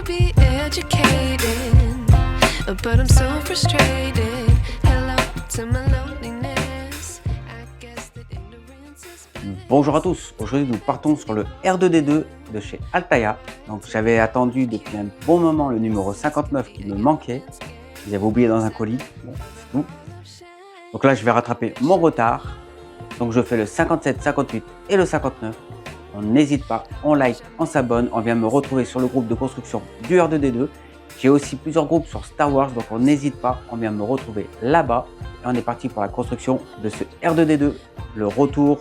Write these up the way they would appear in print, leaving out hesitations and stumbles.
be educated, but I'm so frustrated. Hello to my loneliness. I guess that ignorance is. Bonjour à tous, aujourd'hui nous partons sur le R2D2 de chez Altaïa. Donc j'avais attendu depuis un bon moment le numéro 59 qui me manquait. Je l'avais oublié dans un colis, bon, c'est tout. Donc là je vais rattraper mon retard. Donc je fais le 57, 58 et le 59. On n'hésite pas, on like, on s'abonne, on vient me retrouver sur le groupe de construction du R2D2. J'ai aussi plusieurs groupes sur Star Wars, donc on n'hésite pas, on vient me retrouver là-bas. Et on est parti pour la construction de ce R2D2, le retour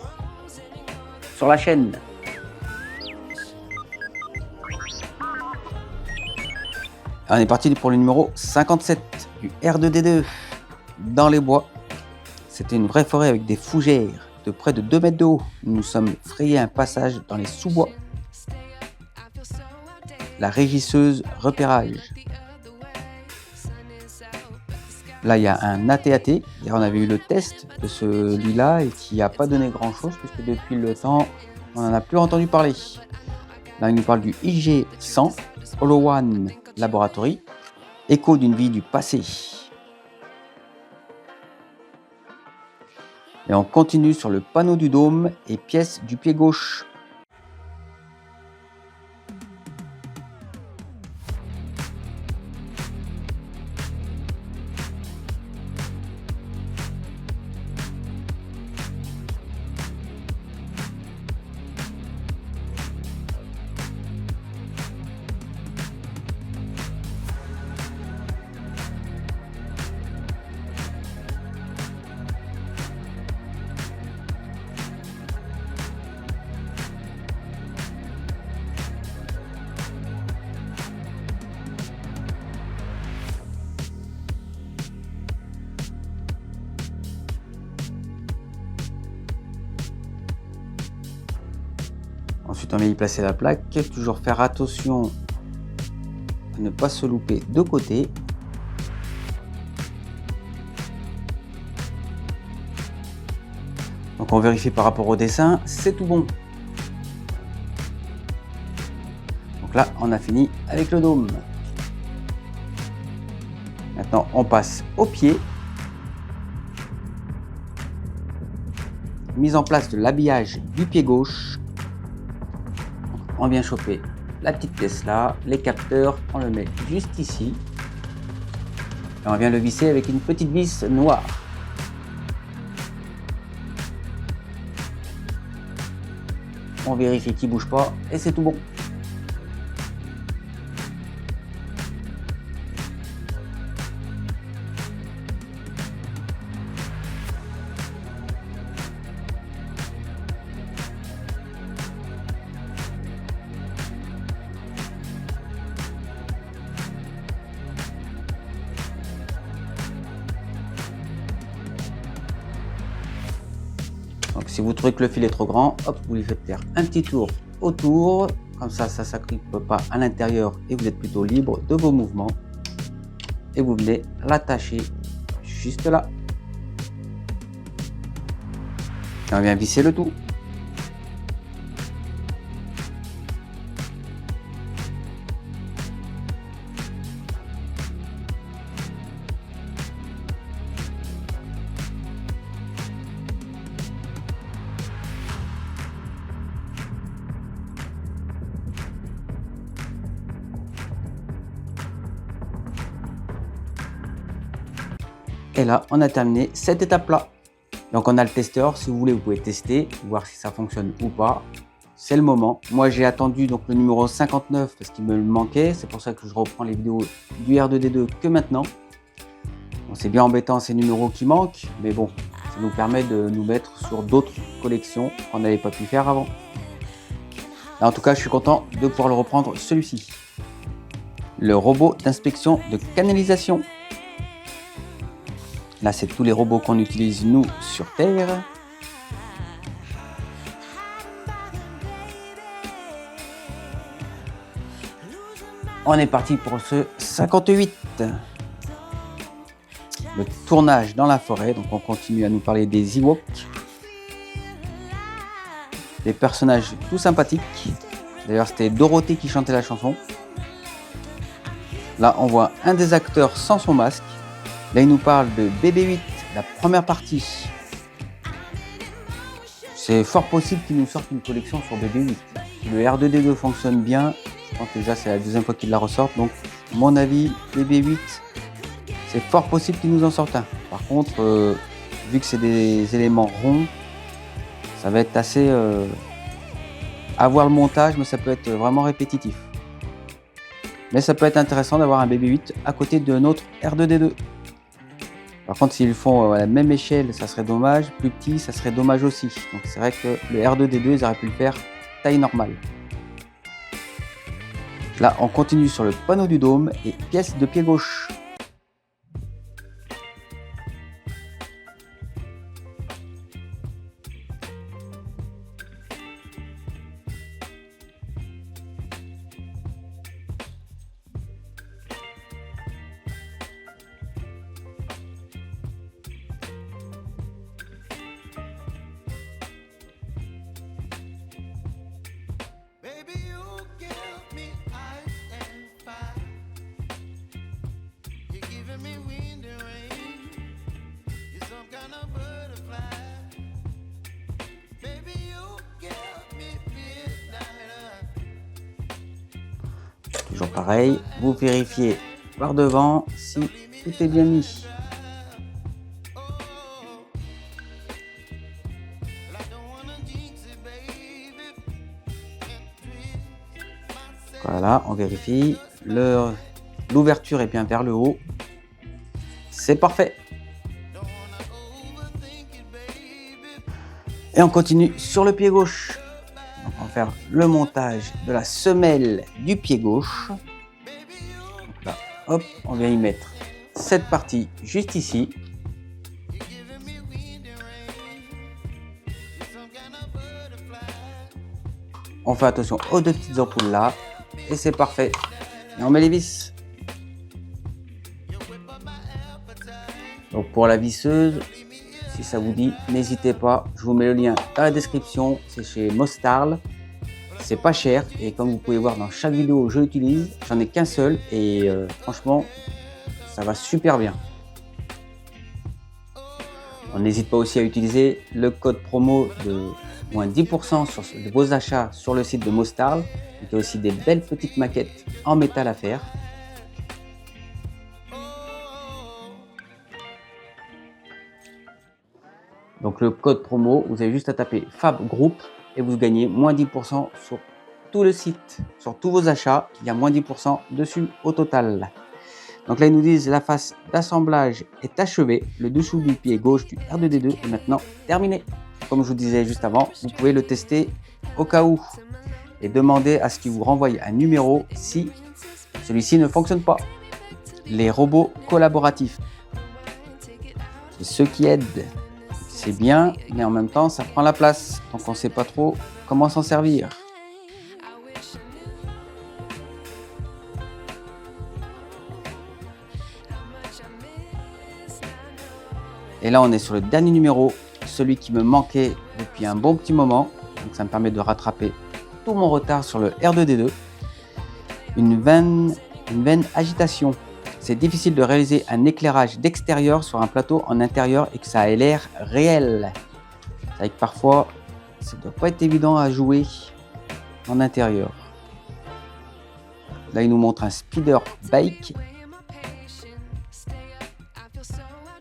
sur la chaîne. On est parti pour le numéro 57 du R2D2 dans les bois. C'était une vraie forêt avec des fougères de près de 2 mètres de haut. Nous nous sommes frayé un passage dans les sous-bois. La régisseuse repérage. Là, il y a un AT-AT. Hier, on avait eu le test de celui-là et qui n'a pas donné grand-chose puisque depuis le temps, on n'en a plus entendu parler. Là, il nous parle du IG-100, Holo One Laboratory, écho d'une vie du passé. Et on continue sur le panneau du dôme et pièce du pied gauche. Ensuite, on va y placer la plaque. Toujours faire attention à ne pas se louper de côté. Donc, on vérifie par rapport au dessin. C'est tout bon. Donc là, on a fini avec le dôme. Maintenant, on passe au pied. Mise en place de l'habillage du pied gauche. On vient choper la petite pièce là, les capteurs, on le met juste ici. Et on vient le visser avec une petite vis noire. On vérifie qu'il ne bouge pas et c'est tout bon. Donc si vous trouvez que le fil est trop grand, hop, vous lui faites faire un petit tour autour, comme ça, ça ne s'agrippe pas à l'intérieur et vous êtes plutôt libre de vos mouvements. Et vous venez l'attacher juste là. Et on vient visser le tout. Et là, on a terminé cette étape-là. Donc, on a le testeur. Si vous voulez, vous pouvez tester, voir si ça fonctionne ou pas. C'est le moment. Moi, j'ai attendu donc le numéro 59 parce qu'il me manquait. C'est pour ça que je reprends les vidéos du R2D2 que maintenant. Bon, c'est bien embêtant ces numéros qui manquent, mais bon, ça nous permet de nous mettre sur d'autres collections qu'on n'avait pas pu faire avant. Là, en tout cas, je suis content de pouvoir le reprendre celui-ci. Le robot d'inspection de canalisation. Là, c'est tous les robots qu'on utilise, nous, sur Terre. On est parti pour ce 58. Le tournage dans la forêt. Donc, on continue à nous parler des Ewoks. Des personnages tout sympathiques. D'ailleurs, c'était Dorothée qui chantait la chanson. Là, on voit un des acteurs sans son masque. Là, il nous parle de BB-8, la première partie. C'est fort possible qu'il nous sorte une collection sur BB-8. Si le R2D2 fonctionne bien, je pense que déjà c'est la deuxième fois qu'il la ressort. Donc, à mon avis, BB-8, c'est fort possible qu'il nous en sorte un. Par contre, vu que c'est des éléments ronds, ça va être assez... à voir le montage, mais ça peut être vraiment répétitif. Mais ça peut être intéressant d'avoir un BB-8 à côté d'un autre R2D2. Par contre, s'ils font à la même échelle, ça serait dommage. Plus petit, ça serait dommage aussi. Donc c'est vrai que le R2D2, ils auraient pu le faire taille normale. Là, on continue sur le panneau du dôme et pièce de pied gauche. Toujours pareil, vous vérifiez par devant si tout est bien mis. Voilà, on vérifie. L'ouverture est bien vers le haut. C'est parfait. Et on continue sur le pied gauche. Donc on va faire le montage de la semelle du pied gauche. Donc là, hop, on vient y mettre cette partie juste ici. On fait attention aux deux petites ampoules là. Et c'est parfait. Et on met les vis. Donc pour la visseuse, si ça vous dit, n'hésitez pas. Je vous mets le lien dans la description. C'est chez Mostarl. C'est pas cher. Et comme vous pouvez voir dans chaque vidéo que je l'utilise, j'en ai qu'un seul. Et franchement, ça va super bien. On n'hésite pas aussi à utiliser le code promo de moins 10% sur vos achats sur le site de Mostarl. Il y a aussi des belles petites maquettes en métal à faire. Donc le code promo, vous avez juste à taper Fab Group et vous gagnez moins 10% sur tout le site, sur tous vos achats. Il y a moins 10% dessus au total. Donc là, ils nous disent la phase d'assemblage est achevée. Le dessous du pied gauche du R2D2 est maintenant terminé. Comme je vous disais juste avant, vous pouvez le tester au cas où et demander à ce qu'il vous renvoie un numéro si celui-ci ne fonctionne pas. Les robots collaboratifs, c'est ceux qui aident. C'est bien, mais en même temps, ça prend la place. Donc on ne sait pas trop comment s'en servir. Et là, on est sur le dernier numéro, celui qui me manquait depuis un bon petit moment. Donc ça me permet de rattraper tout mon retard sur le R2D2. Une vaine agitation. C'est difficile de réaliser un éclairage d'extérieur sur un plateau en intérieur et que ça ait l'air réel. C'est vrai que parfois, ça ne doit pas être évident à jouer en intérieur. Là, il nous montre un speeder bike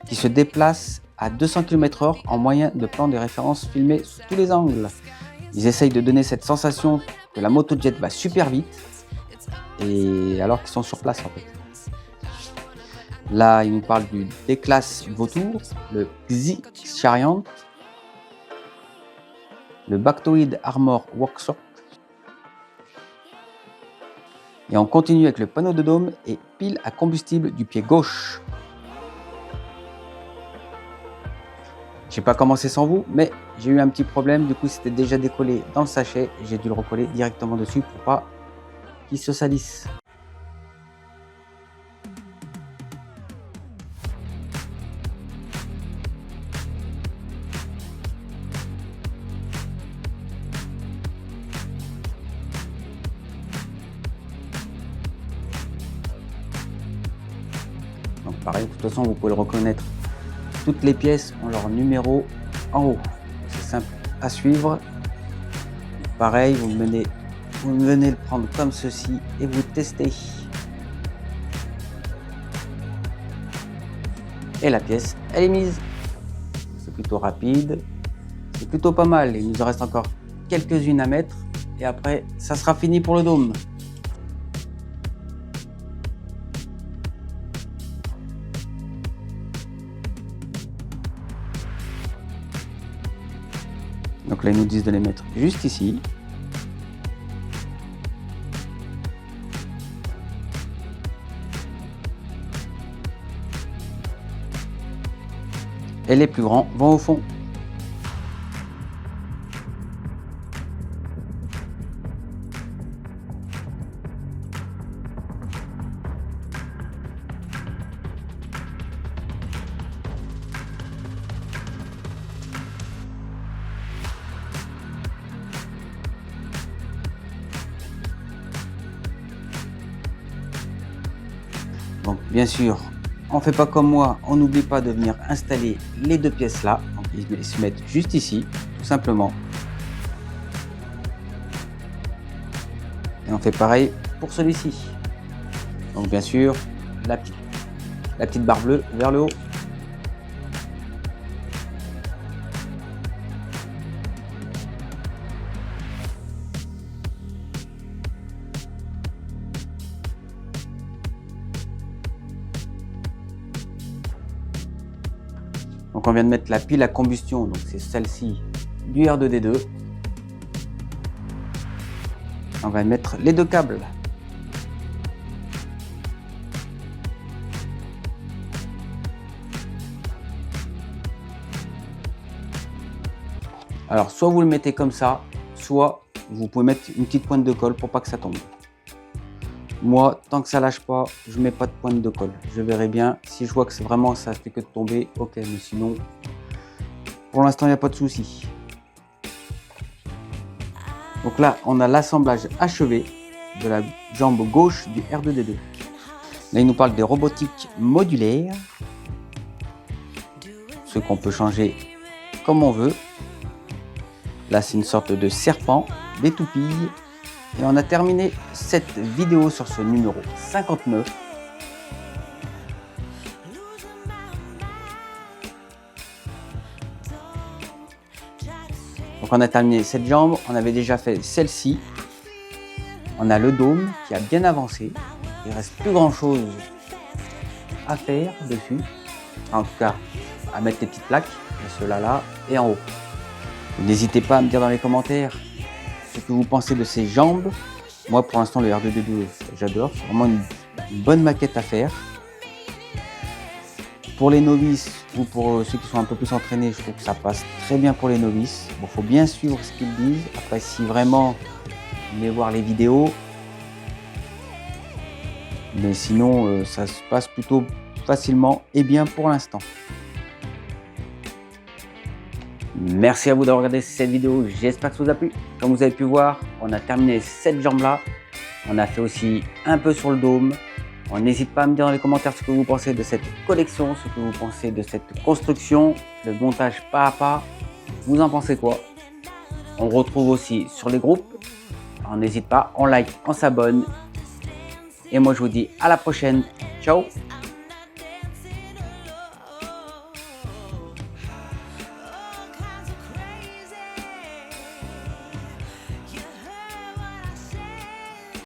qui se déplace à 200 km/h en moyen de plan de référence filmé sous tous les angles. Ils essayent de donner cette sensation que la moto-jet va super vite, et alors qu'ils sont sur place en fait. Là, il nous parle du D-Class Vautour, le Xi Chariot, le Bactoid Armor Workshop. Et on continue avec le panneau de dôme et pile à combustible du pied gauche. Je n'ai pas commencé sans vous, mais j'ai eu un petit problème. Du coup, c'était déjà décollé dans le sachet et j'ai dû le recoller directement dessus pour pas qu'il se salisse. Donc pareil, de toute façon, vous pouvez le reconnaître. Toutes les pièces ont leur numéro en haut. C'est simple à suivre. Pareil, vous venez le prendre comme ceci et vous testez. Et la pièce, elle est mise. C'est plutôt rapide. C'est plutôt pas mal. Il nous en reste encore quelques-unes à mettre. Et après, ça sera fini pour le dôme. Donc là, ils nous disent de les mettre juste ici. Et les plus grands vont au fond. Donc bien sûr, on ne fait pas comme moi, on n'oublie pas de venir installer les deux pièces là. Donc ils se mettent juste ici, tout simplement. Et on fait pareil pour celui-ci. Donc bien sûr, la petite barre bleue vers le haut. Donc on vient de mettre la pile à combustion, donc c'est celle-ci du R2D2. On va mettre les deux câbles. Alors soit vous le mettez comme ça, soit vous pouvez mettre une petite pointe de colle pour pas que ça tombe. Moi, tant que ça lâche pas, je mets pas de pointe de colle. Je verrai bien. Si je vois que c'est vraiment ça fait que de tomber, ok. Mais sinon, pour l'instant, il n'y a pas de souci. Donc là, on a l'assemblage achevé de la jambe gauche du R2D2. Là, il nous parle des robotiques modulaires. Ce qu'on peut changer comme on veut. Là, c'est une sorte de serpent, des toupilles. Et on a terminé cette vidéo sur ce numéro 59. Donc on a terminé cette jambe, on avait déjà fait celle-ci. On a le dôme qui a bien avancé. Il ne reste plus grand chose à faire dessus. En tout cas, à mettre les petites plaques, et ceux-là là et en haut. N'hésitez pas à me dire dans les commentaires ce que vous pensez de ces jambes. Moi pour l'instant le R2D2 j'adore, c'est vraiment une bonne maquette à faire. Pour les novices ou pour ceux qui sont un peu plus entraînés, je trouve que ça passe très bien pour les novices. Bon, faut bien suivre ce qu'ils disent. Après si vraiment vous voulez voir les vidéos, mais sinon ça se passe plutôt facilement et bien pour l'instant. Merci à vous d'avoir regardé cette vidéo, j'espère que ça vous a plu. Comme vous avez pu voir, on a terminé cette jambe là. On a fait aussi un peu sur le dôme. On n'hésite pas à me dire dans les commentaires ce que vous pensez de cette collection, ce que vous pensez de cette construction, le montage pas à pas. Vous en pensez quoi? On le retrouve aussi sur les groupes. Alors n'hésite pas, on like, on s'abonne. Et moi je vous dis à la prochaine. Ciao!